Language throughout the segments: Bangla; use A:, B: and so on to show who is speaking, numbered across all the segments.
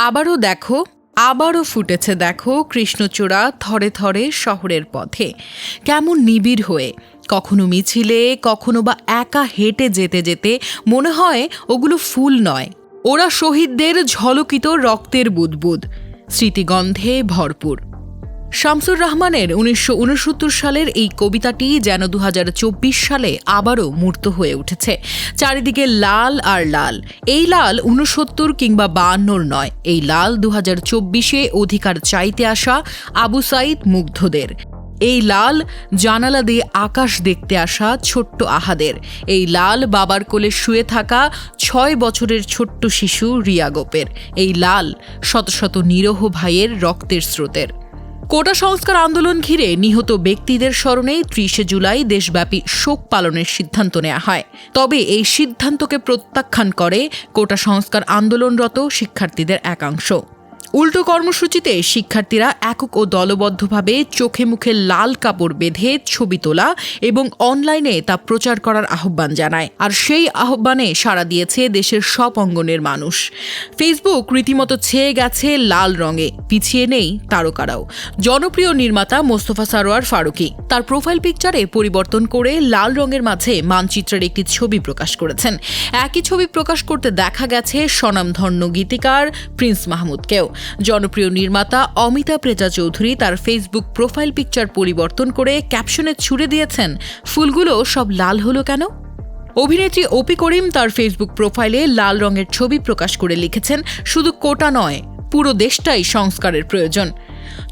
A: আবারও দেখো, আবারও ফুটেছে দেখো কৃষ্ণচূড়া থরে থরে শহরের পথে, কেমন নিবিড় হয়ে, কখনো মিছিলে, কখনো বা একা হেঁটে যেতে যেতে মনে হয় ওগুলো ফুল নয়, ওরা শহীদদের ঝলকিত রক্তের বুদবুদ, স্মৃতিগন্ধে ভরপুর। শামসুর রহমানের 1969 সালের এই কবিতাটি যেন 2024 সালে আবারও মূর্ত হয়ে উঠেছে। চারিদিকে লাল আর লাল। এই লাল 69 কিংবা 52 নয়, এই লাল 2024-এ অধিকার চাইতে আসা আবু সাইদ মুগ্ধদের। এই লাল জানালা দিয়ে আকাশ দেখতে আসা ছোট্ট আহাদের। এই লাল বাবার কোলে শুয়ে থাকা 6 বছরের ছোট্ট শিশু রিয়া গোপের। এই লাল শত শত নিরহ ভাইয়ের রক্তের স্রোতের। কোটা সংস্কার আন্দোলন ঘিরে নিহত ব্যক্তিদের স্মরণে 30 জুলাই দেশব্যাপী শোক পালনের সিদ্ধান্ত নেওয়া হয়। তবে এই সিদ্ধান্তকে প্রত্যাখ্যান করে কোটা সংস্কার আন্দোলনরত শিক্ষার্থীদের একাংশ। উল্টো কর্মসূচিতে শিক্ষার্থীরা একক ও দলবদ্ধভাবে চোখে মুখে লাল কাপড় বেঁধে ছবি তোলা এবং অনলাইনে তা প্রচার করার আহ্বান জানায়। আর সেই আহ্বানে সাড়া দিয়েছে দেশের সব অঙ্গনের মানুষ। ফেসবুক রীতিমতো ছেয়ে গেছে লাল রঙে, পিছিয়ে নেই তারকারাও। জনপ্রিয় নির্মাতা মোস্তফা সরোয়ার ফারুকী তার প্রোফাইল পিকচারে পরিবর্তন করে লাল রঙের মাঝে মানচিত্রের একটি ছবি প্রকাশ করেছেন। একই ছবি প্রকাশ করতে দেখা গেছে স্বনামধন্য গীতিকার প্রিন্স মাহমুদকেও। জনপ্রিয় নির্মাতা অমিতাভ রেজা চৌধুরী তার ফেসবুক প্রোফাইল পিকচার পরিবর্তন করে ক্যাপশনে ছুড়ে দিয়েছেন, ফুলগুলো সব লাল হলো কেন? অভিনেত্রী অপি করিম তার ফেসবুক প্রোফাইলে লাল রঙের ছবি প্রকাশ করে লিখেছেন, শুধু কোটা নয়, পুরো দেশটাই সংস্কারের প্রয়োজন।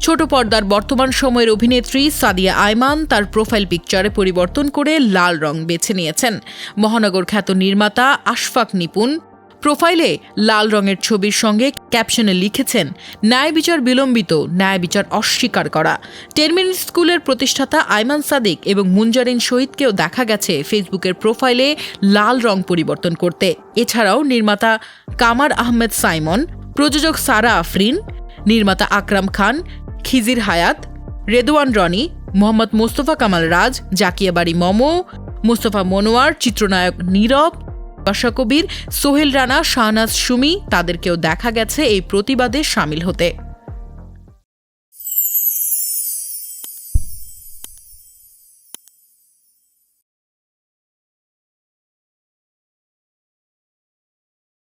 A: ছোট পর্দার বর্তমান সময়ের অভিনেত্রী সাদিয়া আয়মান তার প্রোফাইল পিকচারে পরিবর্তন করে লাল রং বেছে নিয়েছেন। মহানগর খ্যাত নির্মাতা আশফাক নিপুণ প্রোফাইলে লাল রঙের ছবির সঙ্গে ক্যাপশনে লিখেছেন, ন্যায় বিচার বিলম্বিত, ন্যায় বিচার অস্বীকার করা। 10 মিনিট স্কুলের প্রতিষ্ঠাতা আইমান সাদিক এবং মুনজারিন শহীদকেও দেখা গেছে ফেসবুকের প্রোফাইলে লাল রং পরিবর্তন করতে। এছাড়াও নির্মাতা কামার আহমেদ সাইমন, প্রযোজক সারা আফরিন, নির্মাতা আকরাম খান, খিজির হায়াত, রেদওয়ান রনি, মোহাম্মদ মোস্তফা কামাল রাজ, জাকিয়া বাড়ি মমো, মোস্তফা মনোয়ার, চিত্রনায়ক নীরব, বাশা কবির, সোহেল রানা, শাহনাজ সুমি তাদেরকেও দেখা গেছে এই প্রতিবাদে শামিল হতে।